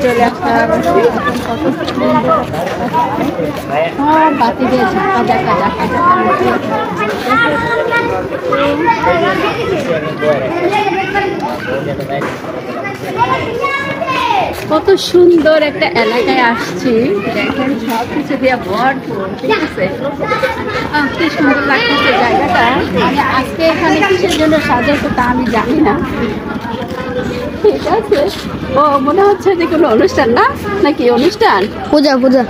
চলে আসলাম বাতি দিয়ে ঝাঁকা ঝাঁকা ঝাঁকা কত সুন্দর একটা এলাকায় আসছি। দেখেন সব কিছু দিয়ে ভরপুর, ঠিক আছে। কি সুন্দর লাগতেছে জায়গাটা। মানে আজকে এখানে কিসের জন্য সাজাইছে তা আমি জানি না, ঠিক আছে। ও মনে হচ্ছে যে কোনো অনুষ্ঠান, না নাকি অনুষ্ঠান, পূজা পূজা।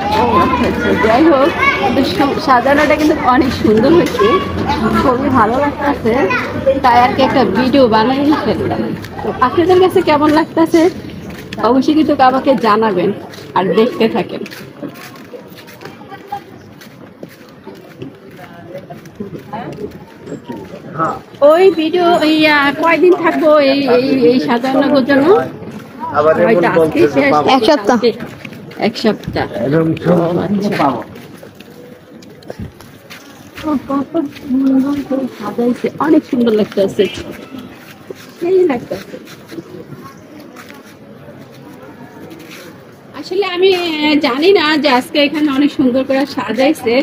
যাই হোক, সাজানোটা কিন্তু অনেক সুন্দর হয়েছে, খুবই ভালো লাগতেছে। তাই আর কি একটা ভিডিও বানিয়ে ফেললাম। তো আপনাদের কাছে কেমন লাগতেছে অবশ্যই কিন্তু আমাকে জানাবেন আর দেখতে থাকেন। ওই ভিডিও কয়দিন থাকবো এই এই সাজানোর জন্য? এক সপ্তাহ। এক সপ্তাহ। সাজাইছে, অনেক সুন্দর লাগতেছে, সেই লাগতেছে। আসলে আমি জানি না যে আজকে এখানে অনেক সুন্দর করে সাজাইছে,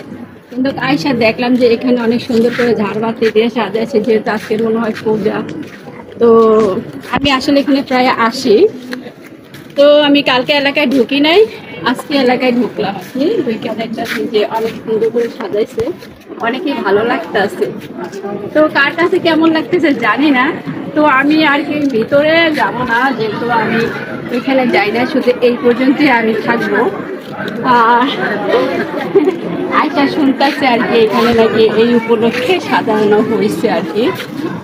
কিন্তু আয়সা দেখলাম যে এখানে অনেক সুন্দর করে ঝাড়বাতি দিয়ে সাজাইছে, যেহেতু আজকে মনে হয় পূজা। তো আমি আসলে এখানে প্রায় আসি, তো আমি কালকে এলাকায় ঢুকি নাই, আজকে এলাকায় ঢুকলাম আর কি। দেখতেছি যে অনেক সুন্দর করে সাজাইছে, অনেকই ভালো লাগতেছে। তো কার কাছে কেমন লাগতেছে জানি না। তো আমি আর কি ভিতরে যাব না, যেহেতু আমি এখানে যাই না, শুধু এই পর্যন্তই আমি থাকবো। আয়সা শুনতেছে আর কি এখানে নাকি এই উপলক্ষে সাজানো হয়েছে আর কি।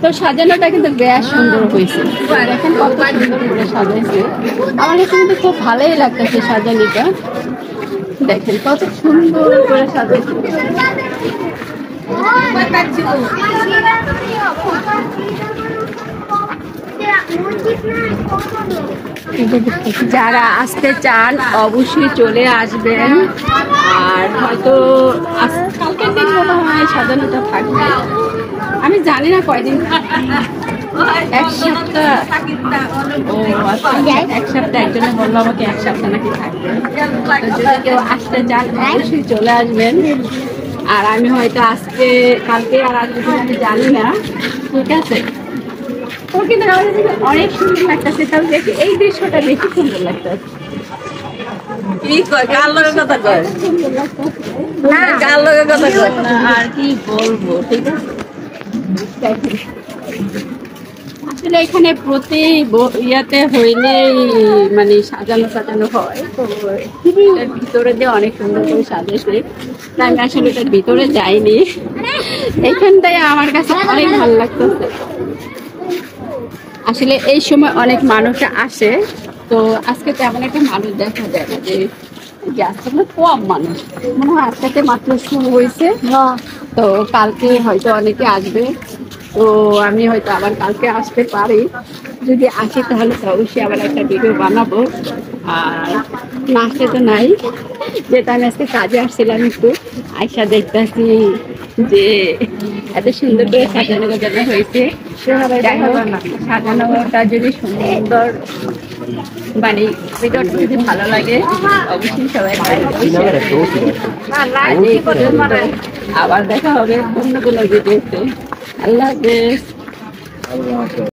তো সাজানোটা কিন্তু বেশ সুন্দর হয়েছে, দেখেন কত সুন্দর করে সাজাইছে। আমার কাছে কিন্তু খুব ভালোই লাগতেছে সাজানোটা, দেখেন কত সুন্দর করে সাজাইছে। যারা আসতে চান অবশ্যই চলে আসবেন। আর হয়তো কালকের দিন মনে হয় সাজানোটা থাকবে, আমি জানি না কয়দিন, এক সপ্তাহ। ও আচ্ছা, এক সপ্তাহ। একজনে বললো আমাকে এক সপ্তাহ নাকি থাকবে। যদি কেউ আসতে চান অবশ্যই চলে আসবেন। আর আমি হয়তো আজকে কালকে আর আসবে আমি জানি না, ঠিক আছে। তো কিন্তু অনেক সুন্দর লাগতেছে, তাহলে দেখি এই দৃশ্যটা বেশি সুন্দর লাগতেছে। আর কি বলবো, ঠিক আছে। আসলে এখানে প্রতি ইয়াতে হইলেই মানে সাজানো সাজানো হয়, তো ভিতরে দিয়ে অনেক সুন্দর করে সাজাইছে। আমি আসলে এটার ভিতরে যাইনি, এখানটাই আমার কাছে অনেক ভালো লাগতেছে। আসলে এই সময় অনেক মানুষ আসে, তো আজকে তেমন একটা মানুষ দেখা যায় না, যে আজকে কম মানুষ, মনে হয় আজকে মাত্র শুরু হয়েছে। তো কালকে হয়তো অনেকে আসবে, তো আমি হয়তো আবার কালকে আসতে পারি। যদি আসি তাহলে তো অবশ্যই আবার একটা ভিডিও বানাবো। আর না আসতে তো নাই, যেটা আমি আজকে কাজে আসছিলাম একটু, আয়সা দেখতেছি যে এত সুন্দর করে সাজানো গোজানো হয়েছে। সাজানোটা যদি সুন্দর মানে ভিডিওটা যদি ভালো লাগে অবশ্যই সবাই আবার দেখা হবে অন্য কোনো ভিডিওতে। আল্লাহ হাফেজ।